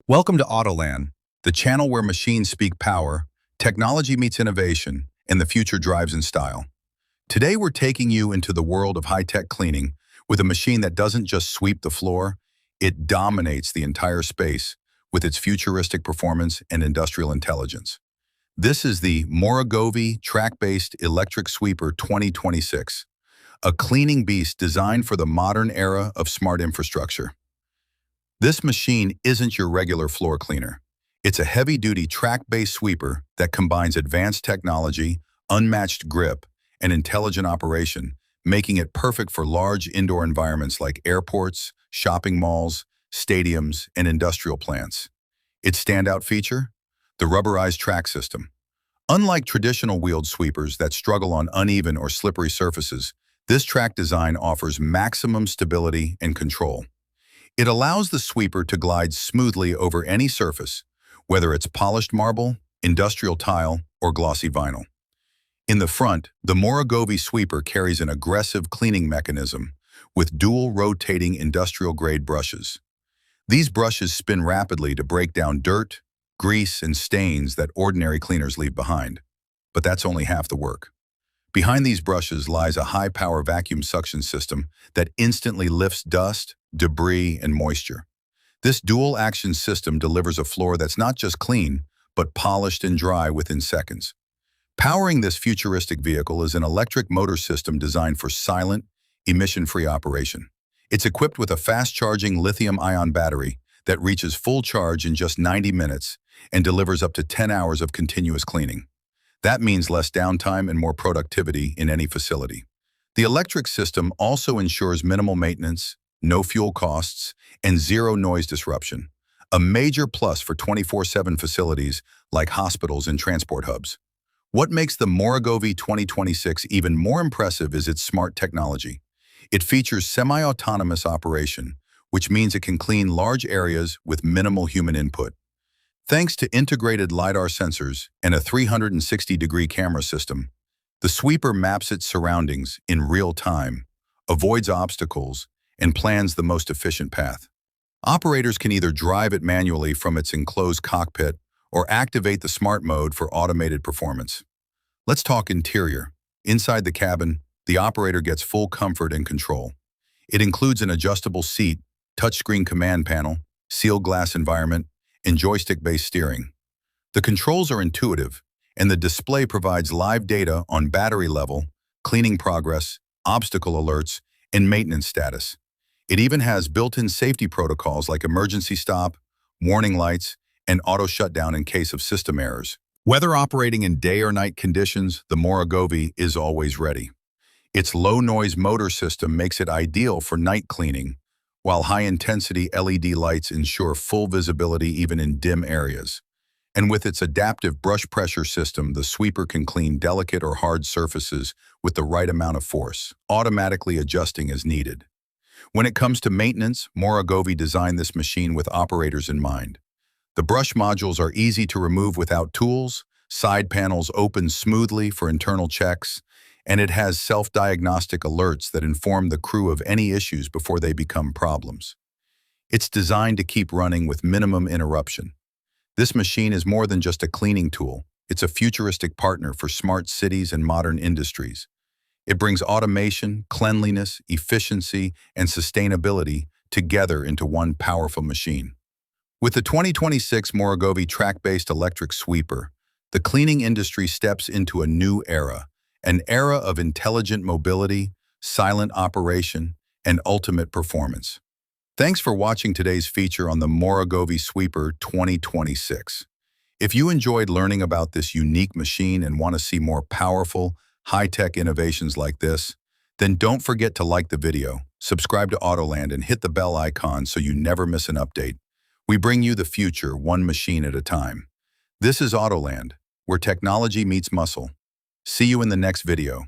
Welcome to Autoland, the channel where machines speak power, technology meets innovation, and the future drives in style. Today we're taking you into the world of high-tech cleaning with a machine that doesn't just sweep the floor, it dominates the entire space with its futuristic performance and industrial intelligence. This is the Moragovi Track-Based Electric Sweeper 2026, a cleaning beast designed for the modern era of smart infrastructure. This machine isn't your regular floor cleaner. It's a heavy-duty track-based sweeper that combines advanced technology, unmatched grip, and intelligent operation, making it perfect for large indoor environments like airports, shopping malls, stadiums, and industrial plants. Its standout feature? The rubberized track system. Unlike traditional wheeled sweepers that struggle on uneven or slippery surfaces, this track design offers maximum stability and control. It allows the sweeper to glide smoothly over any surface, whether it's polished marble, industrial tile, or glossy vinyl. In the front, the Moragovi sweeper carries an aggressive cleaning mechanism with dual rotating industrial-grade brushes. These brushes spin rapidly to break down dirt, grease, and stains that ordinary cleaners leave behind. But that's only half the work. Behind these brushes lies a high-power vacuum suction system that instantly lifts dust, debris, and moisture. This dual-action system delivers a floor that's not just clean, but polished and dry within seconds. Powering this futuristic vehicle is an electric motor system designed for silent, emission-free operation. It's equipped with a fast-charging lithium-ion battery that reaches full charge in just 90 minutes and delivers up to 10 hours of continuous cleaning. That means less downtime and more productivity in any facility. The electric system also ensures minimal maintenance, no fuel costs, and zero noise disruption, a major plus for 24/7 facilities like hospitals and transport hubs. What makes the Moragovi 2026 even more impressive is its smart technology. It features semi-autonomous operation, which means it can clean large areas with minimal human input. Thanks to integrated LiDAR sensors and a 360-degree camera system, the sweeper maps its surroundings in real time, avoids obstacles, and plans the most efficient path. Operators can either drive it manually from its enclosed cockpit or activate the smart mode for automated performance. Let's talk interior. Inside the cabin, the operator gets full comfort and control. It includes an adjustable seat, touchscreen command panel, sealed glass environment, and joystick-based steering. The controls are intuitive, and the display provides live data on battery level, cleaning progress, obstacle alerts, and maintenance status. It even has built-in safety protocols like emergency stop, warning lights, and auto shutdown in case of system errors. Whether operating in day or night conditions, the Moragovi is always ready. Its low-noise motor system makes it ideal for night cleaning, while high-intensity LED lights ensure full visibility even in dim areas. And with its adaptive brush pressure system, the sweeper can clean delicate or hard surfaces with the right amount of force, automatically adjusting as needed. When it comes to maintenance, Moragovi designed this machine with operators in mind. The brush modules are easy to remove without tools, side panels open smoothly for internal checks, and it has self-diagnostic alerts that inform the crew of any issues before they become problems. It's designed to keep running with minimum interruption. This machine is more than just a cleaning tool. It's a futuristic partner for smart cities and modern industries. It brings automation, cleanliness, efficiency, and sustainability together into one powerful machine. With the 2026 Moragovi Track-Based Electric Sweeper, the cleaning industry steps into a new era, an era of intelligent mobility, silent operation, and ultimate performance. Thanks for watching today's feature on the Moragovi Sweeper 2026. If you enjoyed learning about this unique machine and want to see more powerful, high-tech innovations like this, then don't forget to like the video, subscribe to Autoland, and hit the bell icon so you never miss an update. We bring you the future one machine at a time. This is Autoland, where technology meets muscle. See you in the next video.